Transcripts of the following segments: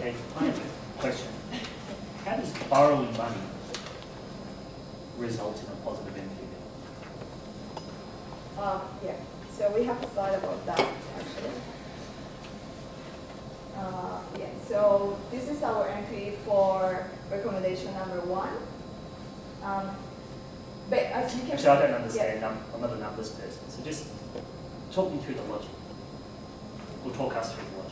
Okay, I have a question. How does borrowing money result in a positive NPV? Yeah, so we have a slide about that actually. Yeah, so this is our entry for recommendation number 1. But as you can actually, I don't understand. Yeah. I'm not a numbers person, so just talk me through the logic. Or talk us through the logic.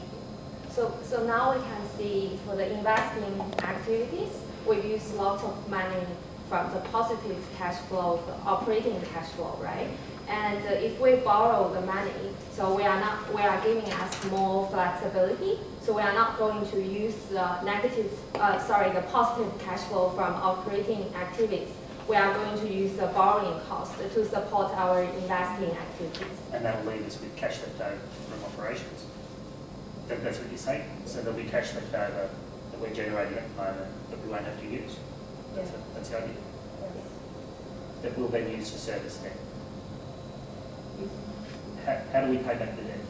So now we can see for the investing activities, we use lots of money from the positive cash flow, the operating cash flow, right? And if we borrow the money, so we are giving us more flexibility. So we are not going to use the the positive cash flow from operating activities. We are going to use the borrowing cost to support our investing activities. And that will leave us with cash left over from operations. That's what you're saying. So there'll be cash left over that we're generating at the moment that we won't have to use. That's the idea. Yes. That will then use to service debt. How do we pay back the debt?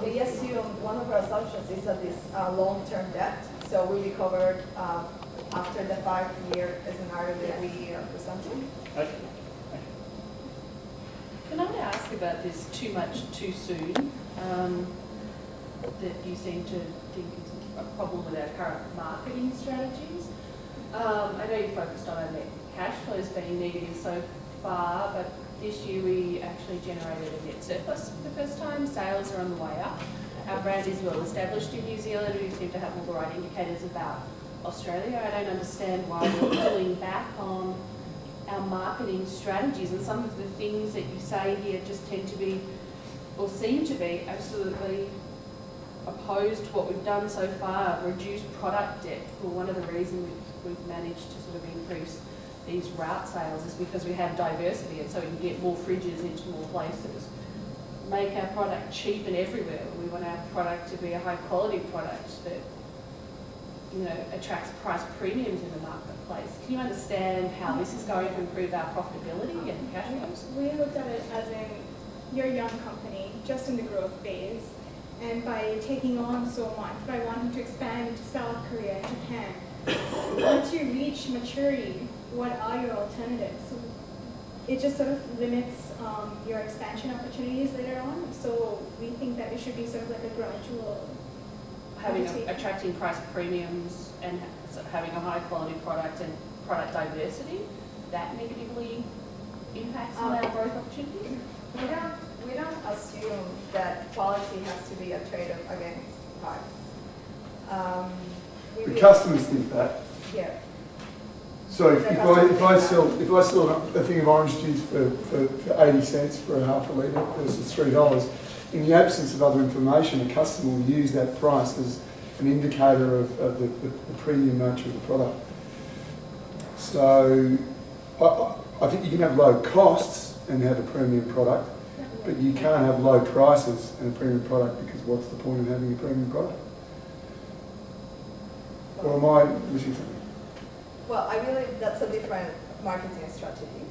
We assume one of our assumptions is that this long-term debt, so we recovered after the 5-year scenario that we are presenting. Okay. Can I ask about this too much too soon that you seem to think is a problem with our current marketing strategies? I know you focused on our net cash flows being negative so far, but this year we actually generated a net surplus for the first time. Sales are on the way up. Our brand is well established in New Zealand. We seem to have all the right indicators about Australia. I don't understand why we're pulling back on our marketing strategies, and some of the things that you say here just tend to be, or seem to be, absolutely opposed to what we've done so far. Reduced product depth. Well, one of the reasons we've managed to sort of increase these route sales is because we have diversity, and so we can get more fridges into more places. Make our product cheap and everywhere. We want our product to be a high quality product that, you know, attracts price premiums in the marketplace. Can you understand how this is going to improve our profitability and cash flows? We looked at it as in, you're a young company, just in the growth phase, and by taking on so much, by wanting to expand to South Korea and Japan, once you reach maturity, what are your alternatives? So it just sort of limits your expansion opportunities later on. So we think that it should be sort of like a gradual attracting price premiums and having a high quality product and product diversity, that negatively impacts on our growth opportunities? We don't assume that quality has to be a trade-off against price. The customers think that. Yeah. So if I sell a thing of orange juice for 80 cents for a half a litre versus $3, in the absence of other information, a customer will use that price as an indicator of the premium nature of the product. So I think you can have low costs and have a premium product, but you can't have low prices and a premium product, because what's the point of having a premium product? Or am I missing something? Well, I believe that's a different marketing strategy.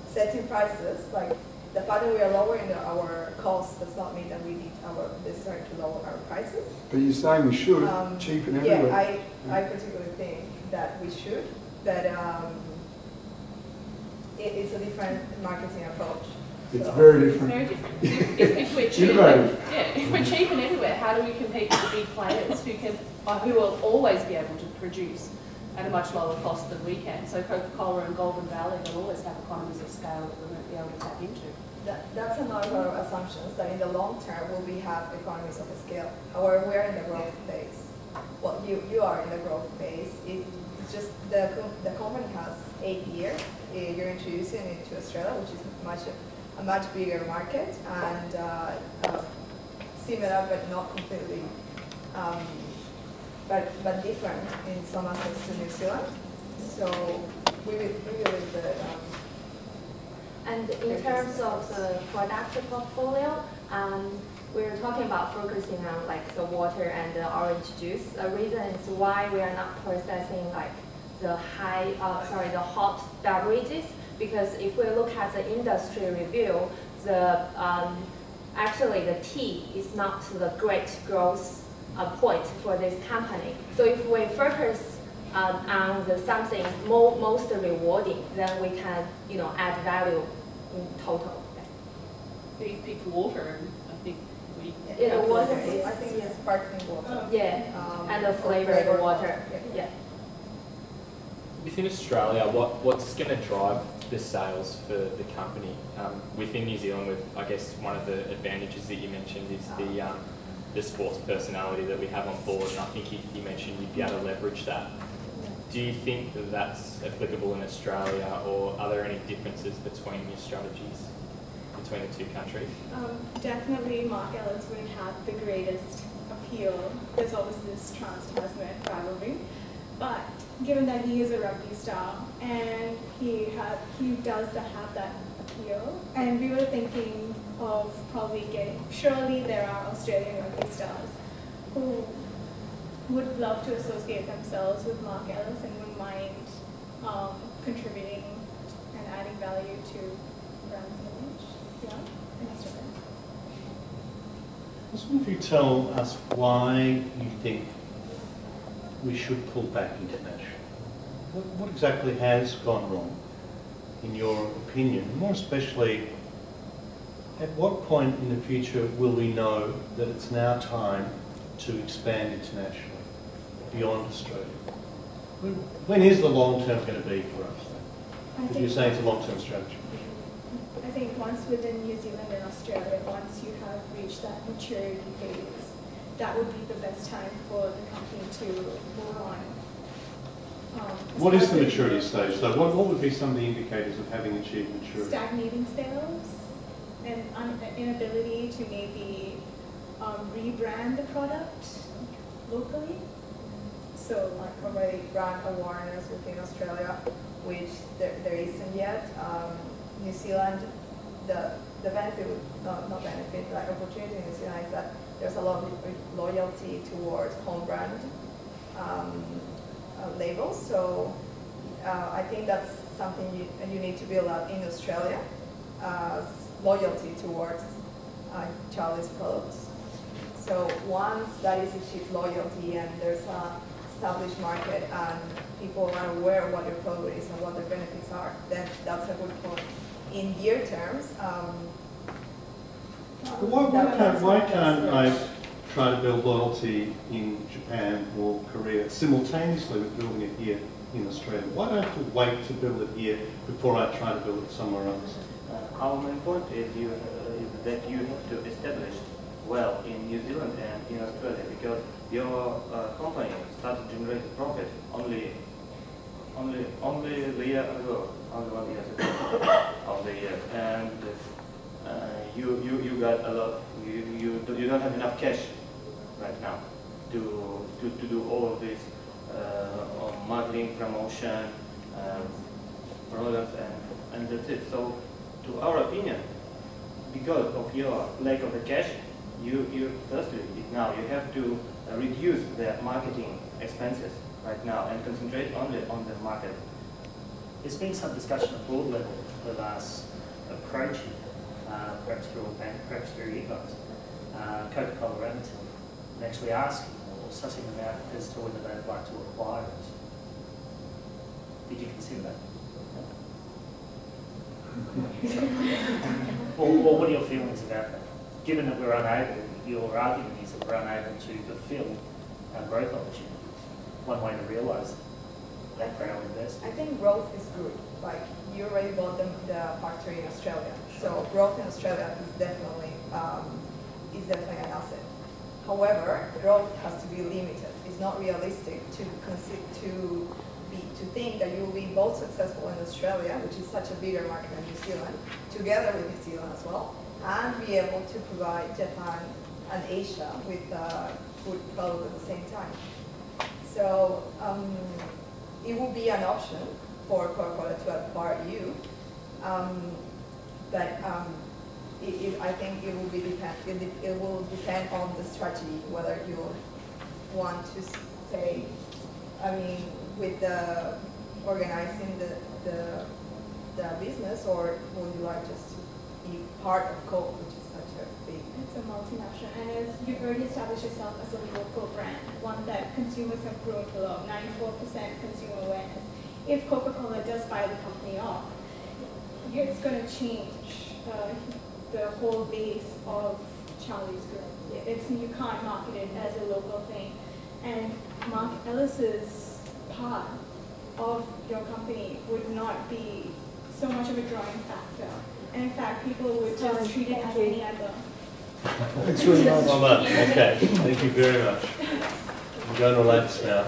Setting prices, like the fact that we are lowering our costs does not mean that we need our desire to lower our prices. But you're saying we should, cheapen everywhere. Yeah, I particularly think that we should, but it's a different marketing approach. It's very different. Very different. If we're cheap, if we're cheap and everywhere, how do we compete with the big players who will always be able to produce at a much lower cost than we can? So Coca-Cola and Golden Valley will always have economies of scale that we won't be able to tap into. That's another of our assumptions, that in the long term we have economies of scale. However, we're in the growth phase. Well, you are in the growth phase. It's just the company has 8 years. You're introducing it to Australia, which is a much bigger market, and similar but not completely, but different in some aspects to New Zealand. So we believe that. And in terms of the product portfolio, we're talking about focusing on like the water and the orange juice. The reason is why we are not processing like the hot beverages, because if we look at the industry review, actually the tea is not the great growth point for this company. So if we focus on the something most rewarding, then we can, add value in total. We picked water, and I think we. Yeah, the water I think it's sparkling water. Yeah, and the flavored water. Yeah. Within Australia, what's going to drive the sales for the company? Within New Zealand, I guess one of the advantages that you mentioned is the sports personality that we have on board, and I think you mentioned you'd be able to leverage that. Do you think that that's applicable in Australia, or are there any differences between your strategies between the two countries? Definitely Mark Ellis would have the greatest appeal. There's always this trans-Tasman rivalry, but given that he is a rugby star and he does have that appeal, and we were thinking of probably surely there are Australian rugby stars who would love to associate themselves with Mark Ellis and wouldn't mind contributing and adding value to brand's image. Yeah, in Australia. I just wonder if you tell us why you think we should pull back internationally. What exactly has gone wrong, in your opinion? More especially, at what point in the future will we know that it's now time to expand internationally, beyond Australia? When is the long term going to be for us? If you're saying it's a long-term strategy. I think once within New Zealand and Australia, once you have reached that maturity phase, that would be the best time for the company to move on. What is the maturity stage? So what would be some of the indicators of having achieved maturity? Stagnating sales and inability to maybe rebrand the product locally. So like already brand awareness within Australia, which there isn't yet. New Zealand, the benefit, not benefit, like opportunity in New Zealand is that there's a lot of loyalty towards home brand labels. So I think that's something you need to build up in Australia, loyalty towards Charlie's products. So once that is achieved, loyalty, and there's a established market and people are aware of what your product is and what the benefits are, then that's a good point. In year terms, why can't I try to build loyalty in Japan or Korea simultaneously with building it here in Australia? Why do I have to wait to build it here before I try to build it somewhere else? Our main point is that you have to establish well in New Zealand and in Australia, because your company started generating profit only the year ago, only 1 year ago of the year, and you got a lot. You don't have enough cash right now to do all of this marketing, promotion, products, and that's it. So, to our opinion, because of your lack of the cash, you firstly now you have to reduce the marketing expenses right now and concentrate only on the market. There's been some discussion at board level with us approaching, perhaps through a bank, perhaps through you guys, Coca-Cola Remington, and actually asking or sussing them out as to whether they'd like to acquire it. Did you consider that? Well, what are your feelings about that? Given that we're unable, your argument is that we're unable to fulfill our growth opportunities. One way to realise that for our investors. I think growth is good. Like you already bought the factory in Australia, so growth in Australia is definitely an asset. However, growth has to be limited. It's not realistic to think that you will be both successful in Australia, which is such a bigger market than New Zealand, together with New Zealand as well, and be able to provide Japan and Asia with food product at the same time. So it will be an option for Coca-Cola to acquire you, but I think it will depend on the strategy, whether you want to stay, with the organizing the business, or would you like just to be part of Coke, which is such a big? It's a multinational, and as you've already established yourself as a local brand, one that consumers have grown to love, 94% consumer awareness. If Coca-Cola does buy the company off, it's going to change the whole base of Charlie's Group. You can't market it as a local thing. And Mark Ellis's part of your company would not be so much of a drawing factor. And in fact, people would just treat it as any other. Thanks very much. Okay, thank you very much. I'm going to relax now.